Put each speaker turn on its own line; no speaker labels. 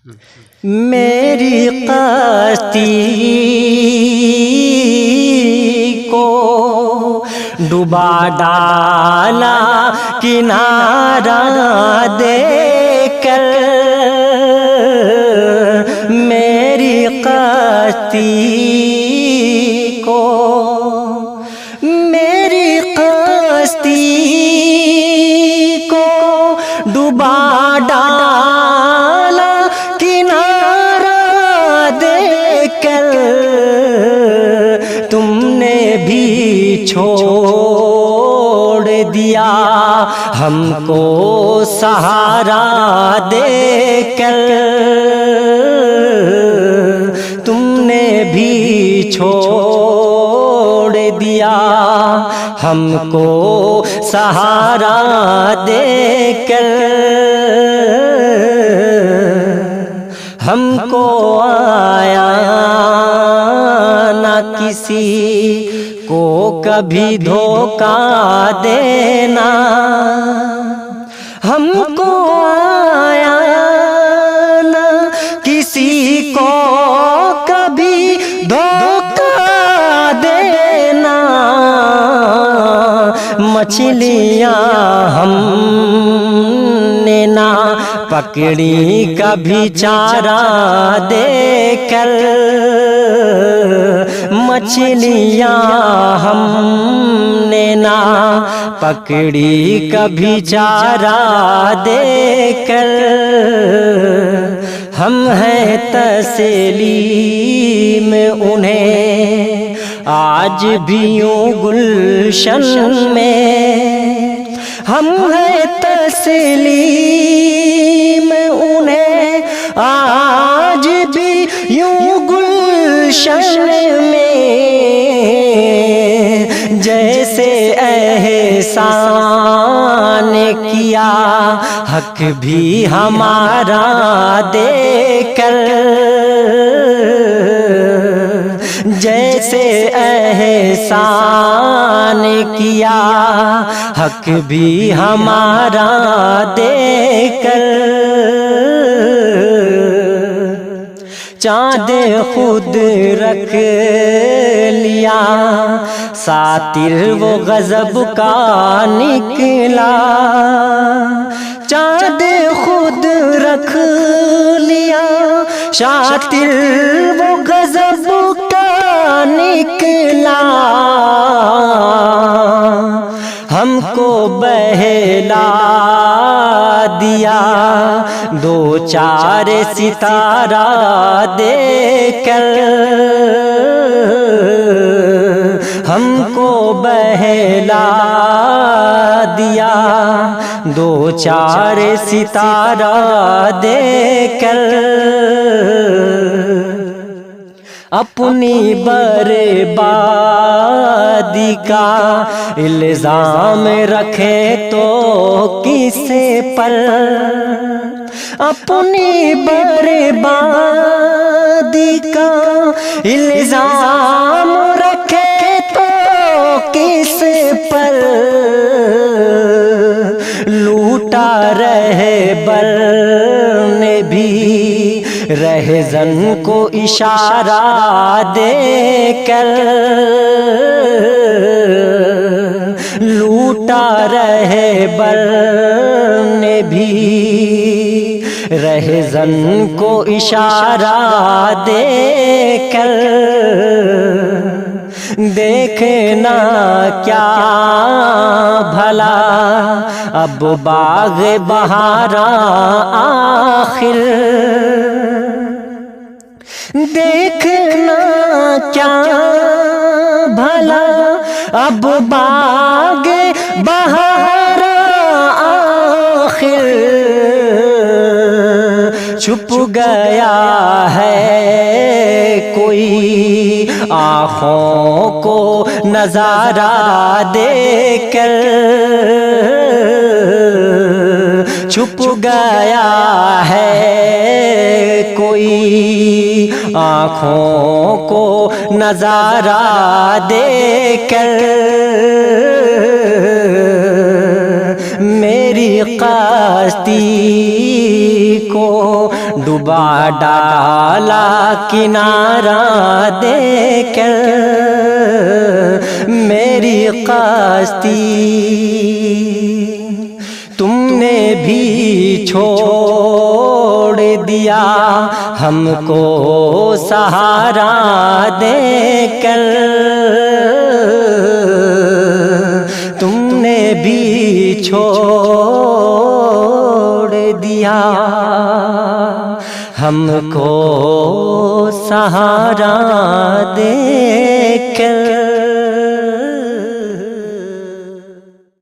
میری کشتی کو ڈبا ڈالا کنارہ دیکھ کر، میری کشتی کو، میری کشتی کو ڈبا ڈالا کنارہ دیکھ کر، تم نے بھی چھوڑ دیا ہم کو سہارا دے کر، تم نے بھی چھوڑ دیا ہم کو سہارا دے کر، ہم کو آیا نہ کسی کو کبھی دھوکہ دینا، ہم کو آیا نہ کسی کو کبھی دھوکہ دینا، مچھلیاں ہم نے نہ پکڑی کبھی چارہ دے کر، مچھلیاں ہم نے نہ پکڑی کبھی چارہ دے کر، ہم ہیں تسلیم انہیں آج بھی یوں گلشن میں، ہم ہیں تسلیم انہیں آج بھی یوں گلشن میں، جیسے احسان کیا حق بھی ہمارا دے کر، جیسے احسان کیا حق بھی ہمارا دے کر، چاند خود رکھ لیا ساتر وہ غضب کا نکلا، چاند خود رکھ لیا ساتر وہ غضب کا نکلا، ہم کو بہلا دیا دو چار ستارہ دے کر، ہم کو بہلا دیا دو چار ستارہ دے کر، اپنی بربادی کا الزام رکھے تو کس پر، اپنی بربادی کا الزام رکھے تو کس پر، لوٹا رہبر نے بھی رہزن کو اشارہ دے کر، لوٹا رہبر نے بھی رہزن کو اشارہ دے کر، دیکھنا کیا بھلا اب باغ بہارا آخر، دیکھنا کیا بھلا اب باغ بہارا آخر، چھپ گیا ہے کوئی آنکھوں کو نظارہ دے کر، چھپ گیا ہے کوئی آنکھوں کو نظارہ دے کر، میری کشتی کو ڈبا ڈالا کنارہ دے کر، میری کشتی تم نے بھی چھوڑ دیا ہم کو سہارا دے کر، تم نے بھی چھوڑ دیا ہم کو سہارا دے کر۔